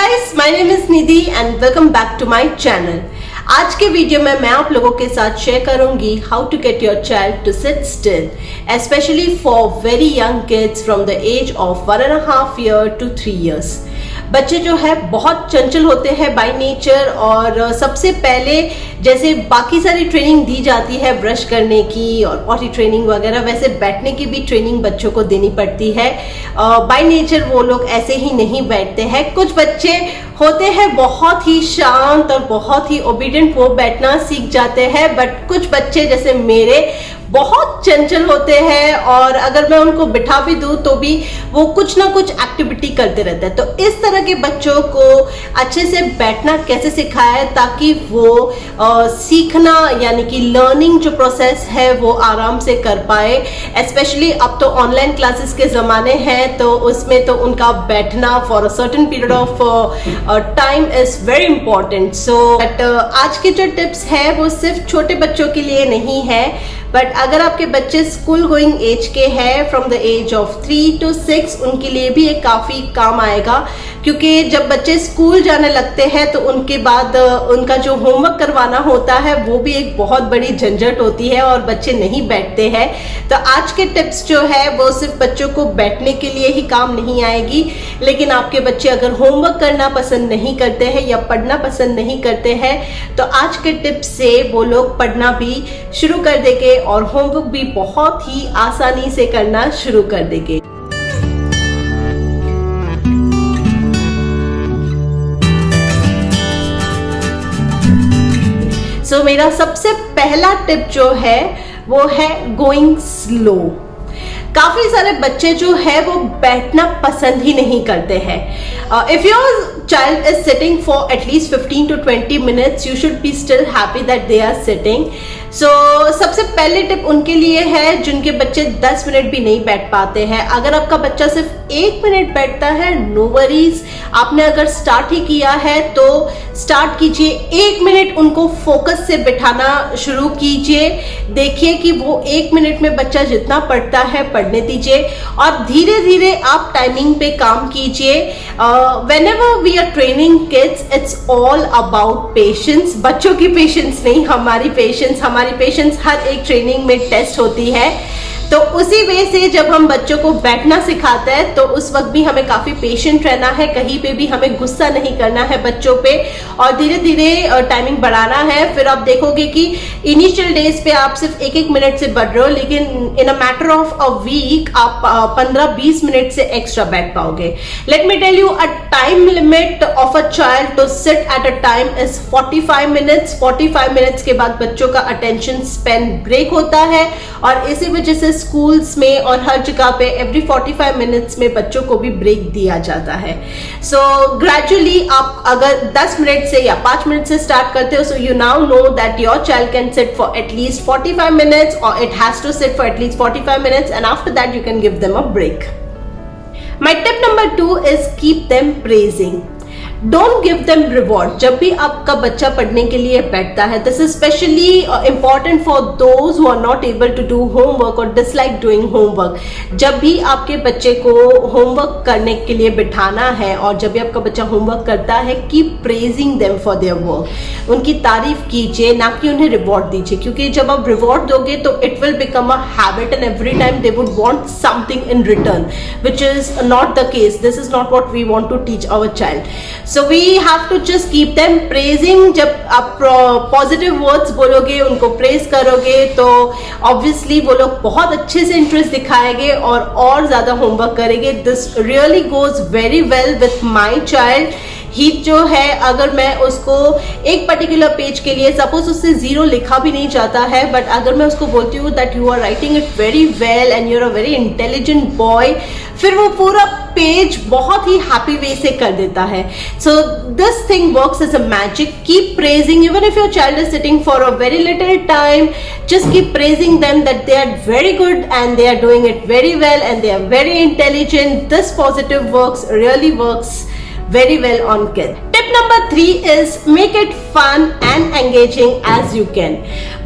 guys, my name is Nidhi and welcome back to my channel. आज के video में मैं आप लोगों के साथ शेयर करूंगी how to get your child to sit still, specially for very young kids from the age of 1.5 year to 3 years. बच्चे जो है बहुत चंचल होते हैं बाय नेचर और सबसे पहले जैसे बाकी सारी ट्रेनिंग दी जाती है ब्रश करने की और पॉटी ट्रेनिंग वगैरह, वैसे बैठने की भी ट्रेनिंग बच्चों को देनी पड़ती है. बाय नेचर वो लोग ऐसे ही नहीं बैठते हैं. कुछ बच्चे होते हैं बहुत ही शांत और बहुत ही ओबीडियंट, वो बैठना सीख जाते हैं. बट कुछ बच्चे जैसे मेरे बहुत चंचल होते हैं और अगर मैं उनको बिठा भी दूं तो भी वो कुछ ना कुछ एक्टिविटी करते रहते हैं. तो इस तरह के बच्चों को अच्छे से बैठना कैसे सिखाएं ताकि वो सीखना यानी कि लर्निंग जो प्रोसेस है वो आराम से कर पाए. स्पेशली अब तो ऑनलाइन क्लासेस के ज़माने हैं तो उसमें तो उनका बैठना for a certain period of time is very important. So but आज के जो टिप्स है वो सिर्फ छोटे बच्चों के लिए नहीं है, बट अगर आपके बच्चे स्कूल गोइंग एज के हैं from the age of 3 to 6 उनके लिए भी ये काफ़ी काम आएगा. क्योंकि जब बच्चे स्कूल जाने लगते हैं तो उनके बाद उनका जो होमवर्क करवाना होता है वो भी एक बहुत बड़ी झंझट होती है और बच्चे नहीं बैठते हैं. तो आज के टिप्स जो है वो सिर्फ बच्चों को बैठने के लिए ही काम नहीं आएगी, लेकिन आपके बच्चे अगर होमवर्क करना पसंद नहीं करते हैं या पढ़ना पसंद नहीं करते हैं तो आज के टिप्स से वो लोग पढ़ना भी शुरू कर देंगे और होमवर्क भी बहुत ही आसानी से करना शुरू कर देंगे. सो मेरा सबसे पहला टिप जो है वो है गोइंग स्लो. काफी सारे बच्चे जो है वो बैठना पसंद ही नहीं करते हैं. If your child is sitting for at least 15 to 20 minutes, you should be still happy that they are sitting. So सबसे पहले टिप उनके लिए है जिनके बच्चे 10 मिनट भी नहीं बैठ पाते हैं. अगर आपका बच्चा सिर्फ 1 मिनट बैठता है, नो वरीज. आपने अगर स्टार्ट ही किया है तो स्टार्ट कीजिए. 1 मिनट उनको फोकस से बिठाना शुरू कीजिए. देखिए कि वो 1 मिनट में बच्चा जितना पढ़ता है पढ़ने दीजिए और धीरे धीरे आप टाइमिंग पे काम कीजिए. whenever we are training kids, it's all about patience. बच्चों की पेशेंस नहीं, हमारी पेशेंस हर एक ट्रेनिंग में टेस्ट होती है. तो उसी वे से जब हम बच्चों को बैठना सिखाते हैं तो उस वक्त भी हमें काफी पेशेंट रहना है, कहीं पे भी हमें गुस्सा नहीं करना है बच्चों पे और धीरे धीरे टाइमिंग बढ़ाना है. फिर आप देखोगे कि इनिशियल डेज पे आप सिर्फ 1-1 मिनट से बढ़ रहे हो, लेकिन in a matter of a week आप 15-20 मिनट से एक्स्ट्रा बैठ पाओगे. Let me tell you, a time limit of a child to sit at a time is 45 minutes. 45 minutes के बाद बच्चों का अटेंशन स्पैन ब्रेक होता है और इसी वजह से स्कूल्स में और हर जगह पे एवरी 45 मिनट्स में बच्चों को भी ब्रेक दिया जाता है. सो ग्रेजुअली आप अगर 10 मिनट से या 5 मिनट से स्टार्ट करते हो, so you now know that your child can sit for at least 45 minutes और it has to sit for at least 45 minutes and after that you can give them a break. My tip number 2 is keep them praising. Don't give them reward. जब भी आपका बच्चा पढ़ने के लिए बैठता है, this is specially important for those who are not able to do homework और डिसलाइक डूइंग होमवर्क. जब भी आपके बच्चे को होमवर्क करने के लिए बिठाना है और जब भी आपका बच्चा होमवर्क करता है, keep praising them for their work. उनकी तारीफ कीजिए, ना कि उन्हें रिवॉर्ड दीजिए, क्योंकि जब आप रिवॉर्ड दोगे तो it will become a habit and every time they would want something in return, which is not the case. This is not what we want to teach our child. So we have to just keep them praising. जब आप positive words बोलोगे, उनको praise करोगे तो obviously वो लोग बहुत अच्छे से इंटरेस्ट दिखाएंगे और ज्यादा होमवर्क करेंगे. This really goes very well with my child. ही जो है अगर मैं उसको एक पर्टिकुलर पेज के लिए सपोज उससे 0 लिखा भी नहीं जाता है, बट अगर मैं उसको बोलती हूँ that you are writing it very well and you are a very intelligent boy, फिर वो पूरा पेज बहुत ही हैप्पी वे से कर देता है. So this thing works as a magic. Keep praising even if your child is sitting for a very little time. Just keep praising them that they are very good and they are doing it very well and they are very intelligent. This positive really works very well on kids. Tip number 3 is make it fun and engaging as you can.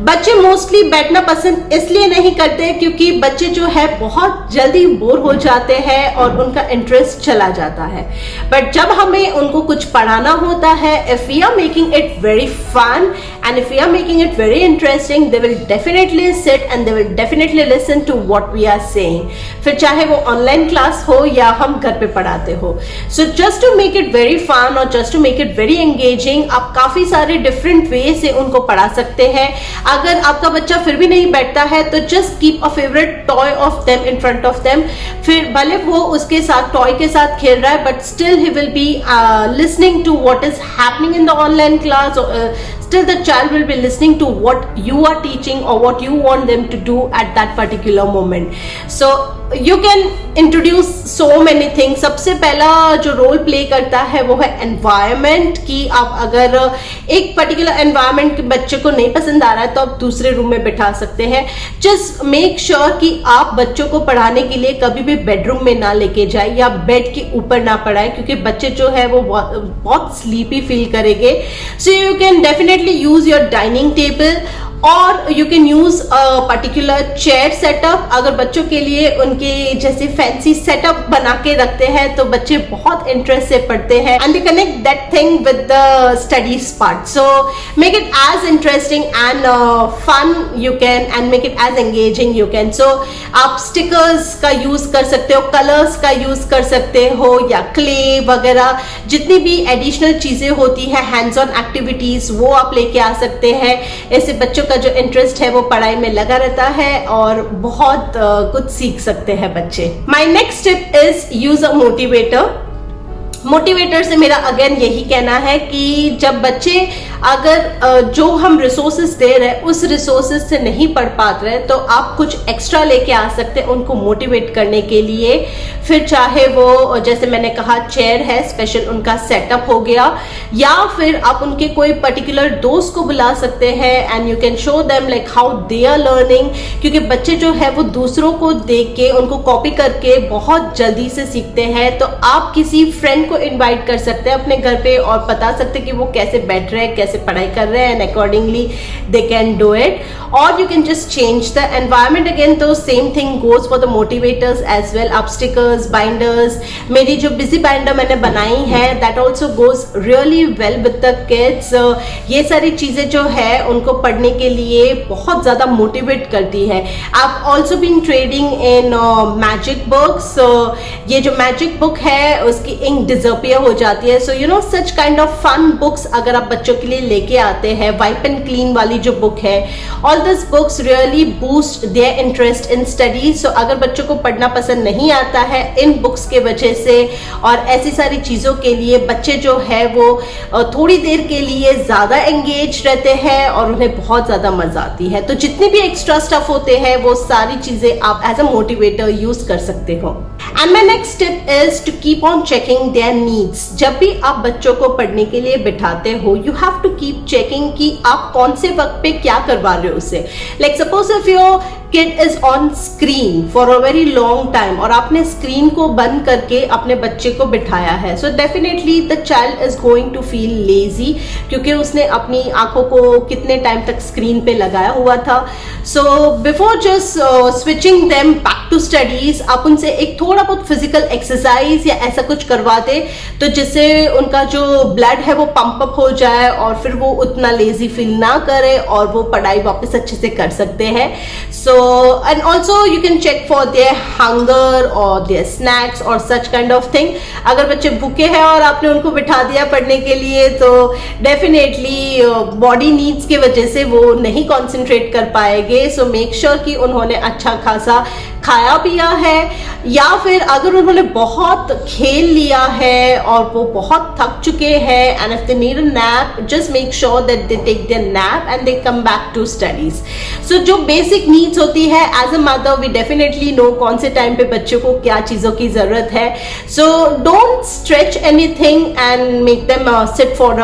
बच्चे mostly बैठना पसंद इसलिए नहीं करते क्योंकि बच्चे जो है बहुत जल्दी बोर हो जाते हैं और उनका इंटरेस्ट चला जाता है। बट जब हमें उनको कुछ पढ़ाना होता है, if we are making it very fun and if we are making it very interesting, they will definitely sit and they will definitely listen to what we are saying, फिर चाहे वो ऑनलाइन क्लास हो या हम घर पे पढ़ाते हो। So just to make it very fun और just to make it very engaging, आप काफी सारे डिफरेंट वे से उनको पढ़ा सकते हैं। अगर आपका बच्चा फिर भी नहीं बैठता है तो just keep a favourite toy of them in front of them, फिर भले वो उसके साथ टॉय के साथ खेल रहा है but still he will be listening to what is happening in the online class, or still the child will be listening to what you are teaching or what you want them to do at that particular moment. So you can introduce so many things. सबसे पहला जो role play करता है वो है environment, कि आप अगर एक पर्टिकुलर एनवायरमेंट के बच्चे को नहीं पसंद आ रहा है तो आप दूसरे रूम में बिठा सकते हैं। जस्ट मेक श्योर कि आप बच्चों को पढ़ाने के लिए कभी भी बेडरूम में ना लेके जाए या बेड के ऊपर ना पढ़ाए, क्योंकि बच्चे जो है वो बहुत स्लीपी फील करेंगे। So you can definitely use your dining table और you can use a particular chair setup. अगर बच्चों के लिए उनके जैसे फैंसी सेटअप बना के रखते हैं तो बच्चे बहुत इंटरेस्ट से पढ़ते हैं and they connect that thing with the studies part. So make it as interesting and fun you can and make it as engaging you can. So आप स्टिकर्स का यूज कर सकते हो, कलर्स का यूज कर सकते हो या क्ले वगैरह, जितनी भी एडिशनल चीजें होती है हैंड्स ऑन एक्टिविटीज वो आप लेके आ सकते हैं। ऐसे बच्चों का जो इंटरेस्ट है वो पढ़ाई में लगा रहता है और बहुत कुछ सीख सकते हैं बच्चे। My next tip is use a motivator. Motivator से मेरा अगेन यही कहना है कि जब बच्चे अगर जो हम रिसोर्सेज दे रहे हैं उस रिसोर्सेज से नहीं पढ़ पाते रहे तो आप कुछ एक्स्ट्रा लेके आ सकते हैं उनको मोटिवेट करने के लिए। फिर चाहे वो जैसे मैंने कहा चेयर है स्पेशल, उनका सेटअप हो गया, या फिर आप उनके कोई पर्टिकुलर दोस्त को बुला सकते हैं and you can show them like how they are learning, क्योंकि बच्चे जो है वो दूसरों को देख के उनको कॉपी करके बहुत जल्दी से सीखते हैं। तो आप किसी फ्रेंड को इनवाइट कर सकते हैं अपने घर पे और बता सकते हैं कि वो कैसे बैठ रहे हैं, कैसे पढ़ाई कर रहे हैं, and accordingly they can do it. और you can just change the environment again. तो same thing goes for the motivators as well. आप स्टिकर्स, बाइंडर्स, मेरी जो बिजी बाइंडर मैंने बनाई है that also goes really well with the kids. ये सारी चीजें जो है उनको पढ़ने के लिए बहुत ज्यादा मोटिवेट करती है। आप also been trading in magic books. ये जो मैजिक बुक है उसकी इंक डिसअपियर हो जाती है। So you know such kind of fun books अगर आप बच्चों के लिए लेके आते हैं, वाइप एंड क्लीन वाली जो बुक है, all this books really boost their interest in study. So अगर बच्चों को पढ़ना पसंद नहीं आता है इन बुक्स के वजह से और ऐसी सारी चीजों के लिए, बच्चे जो है वो थोड़ी देर के लिए ज्यादा एंगेज रहते हैं और उन्हें बहुत ज्यादा मजा आती है। तो जितने भी एक्स्ट्रा स्टफ होते हैं वो सारी चीजें आप एज अ मोटिवेटर यूज कर सकते हो। And my next tip is to keep on checking their needs. जब भी आप बच्चों को पढ़ने के लिए बिठाते हो you have to keep checking कि आप कौन से वक्त पे क्या करवा रहे हो उसे। Like suppose if your kid is on screen for a very long time और आपने स्क्रीन को बंद करके अपने बच्चे को बिठाया है, so definitely the child is going to feel lazy, क्योंकि उसने अपनी आंखों को कितने टाइम तक स्क्रीन पे लगाया हुआ था। So before just switching them back to studies, आप उनसे एक थोड़ा बहुत फिजिकल एक्सरसाइज या ऐसा कुछ करवा दे तो जिससे उनका जो ब्लड है वो पंप अप हो जाए और फिर वो उतना लेजी फील ना करे और वो पढ़ाई वापस अच्छे से कर सकते हैं। सो and also you can check for their hunger or their snacks or such kind of thing। अगर बच्चे भूखे हैं और आपने उनको बिठा दिया पढ़ने के लिए तो डेफिनेटली बॉडी नीड्स के वजह से वो नहीं कॉन्सेंट्रेट कर पाएंगे। सो मेक श्योर कि उन्होंने अच्छा खासा खाया पिया है, या फिर अगर उन्होंने बहुत खेल लिया है और वो बहुत थक चुके हैं and if they need a nap just make sure that they take their nap and they come back to studies. So जो बेसिक नीड्स होती है as a mother we definitely know कौन से टाइम पे बच्चों को क्या चीजों की जरूरत है। So don't stretch anything and make them sit for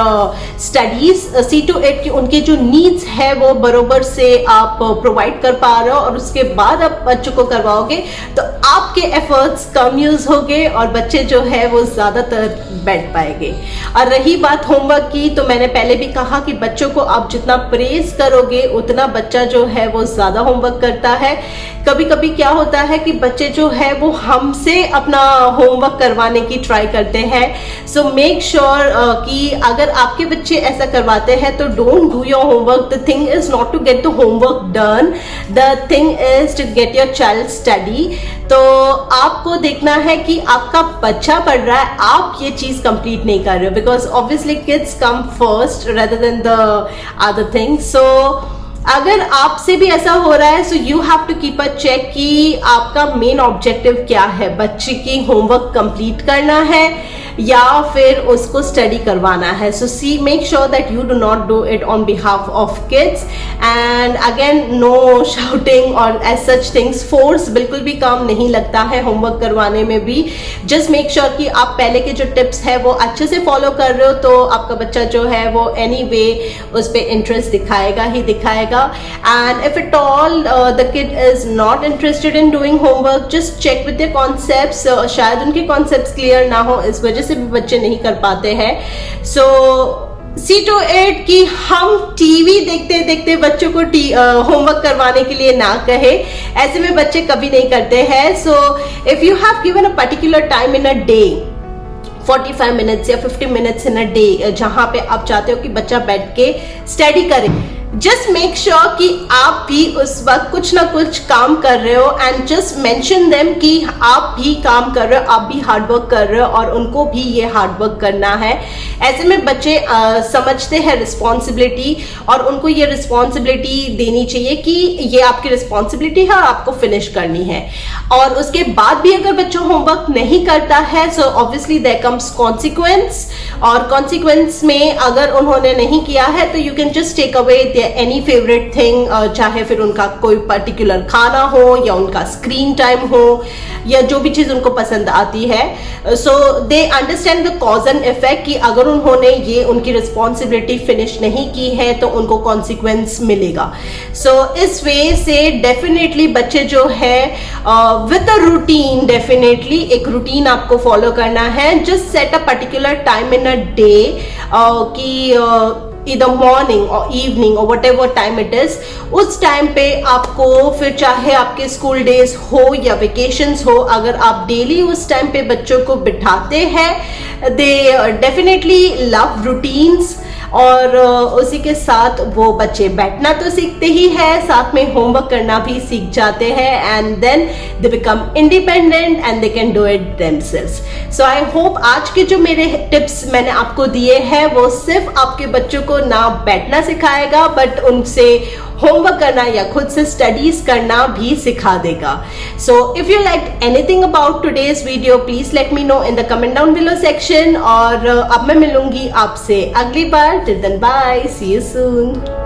studies. See to it कि उनके जो नीड्स है वो बरोबर से आप प्रोवाइड कर पा रहे हो और उसके बाद आप बच्चों को करवाओ करवाओगे तो आपके एफर्ट्स कम यूज होंगे और बच्चे जो है वो ज्यादातर बैठ पाएंगे। और रही बात होमवर्क की, तो मैंने पहले भी कहा कि बच्चों को आप जितना प्रेज करोगे उतना बच्चा जो है वो ज्यादा होमवर्क करता है। कभी कभी क्या होता है कि बच्चे जो है वो हमसे अपना होमवर्क करवाने की ट्राई करते हैं। सो मेक श्योर कि अगर आपके बच्चे ऐसा करवाते हैं तो don't do your homework. The thing is not to get the homework done, the thing is to get your child study. तो आपको देखना है कि आपका बच्चा पढ़ रहा है, आप ये चीज कंप्लीट नहीं कर रहे हो, because obviously kids come first rather than the other thing. So अगर आपसे भी ऐसा हो रहा है, so you have to keep a check कि आपका मेन ऑब्जेक्टिव क्या है, बच्चे की होमवर्क कंप्लीट करना है या फिर उसको स्टडी करवाना है। So she make sure that you do not do it on behalf of kids, and again no shouting और एज सच थिंग्स। फोर्स बिल्कुल भी काम नहीं लगता है होमवर्क करवाने में भी। जस्ट मेक श्योर कि आप पहले के जो टिप्स है वो अच्छे से फॉलो कर रहे हो, तो आपका बच्चा जो है वो एनीवे उस पर इंटरेस्ट दिखाएगा ही दिखाएगा। And if it all the kid is not interested in doing homework, just check with the concepts. शायद उनके कॉन्सेप्ट्स क्लियर ना हो, इस वजह से भी बच्चे नहीं कर पाते हैं। सो सी टू इट कि हम टीवी देखते देखते बच्चों को होमवर्क करवाने के लिए ना कहे, ऐसे में बच्चे कभी नहीं करते हैं। सो if you have given a particular time in a day, 45 minutes या 50 मिनट्स इन अ डे, जहां पे आप चाहते हो कि बच्चा बैठ के स्टडी करे, जस्ट मेक श्योर कि आप भी उस वक्त कुछ ना कुछ काम कर रहे हो, एंड जस्ट मेंशन देम कि आप भी काम कर रहे हो, आप भी हार्डवर्क कर रहे हो और उनको भी ये हार्डवर्क करना है। ऐसे में बच्चे समझते हैं रिस्पॉन्सिबिलिटी, और उनको ये रिस्पॉन्सिबिलिटी देनी चाहिए कि ये आपकी रिस्पॉन्सिबिलिटी है और आपको फिनिश करनी है। और उसके बाद भी अगर बच्चा होमवर्क नहीं करता है, so obviously there comes consequence, और कॉन्सिक्वेंस में अगर उन्होंने नहीं किया है तो you can just take away any favourite thing, चाहे फिर उनका कोई पर्टिकुलर खाना हो या उनका स्क्रीन टाइम हो या जो भी चीज उनको पसंद आती है। So they understand the cause and effect कि अगर उन्होंने ये उनकी रिस्पॉन्सिबिलिटी फिनिश नहीं की है तो उनको कॉन्सिक्वेंस मिलेगा। सो इस वे से डेफिनेटली बच्चे जो है विद अ रूटीन, डेफिनेटली एक रूटीन आपको फॉलो करना है। Just set a particular time in a day कि either morning or evening or whatever time it is, उस टाइम पे आपको, फिर चाहे आपके स्कूल डेज हो या वेकेशंस हो, अगर आप डेली उस टाइम पे बच्चों को बिठाते हैं, दे डेफिनेटली लव रूटीन्स, और उसी के साथ वो बच्चे बैठना तो सीखते ही है, साथ में होमवर्क करना भी सीख जाते हैं, and then they become independent and they can do it themselves. So I hope आज के जो मेरे टिप्स मैंने आपको दिए हैं वो सिर्फ आपके बच्चों को ना बैठना सिखाएगा, बट उनसे होमवर्क करना या खुद से स्टडीज करना भी सिखा देगा। So if you like anything about today's video, please let me know in the comment down below section. और अब मैं मिलूंगी आपसे अगली बार। Till then bye, see you soon.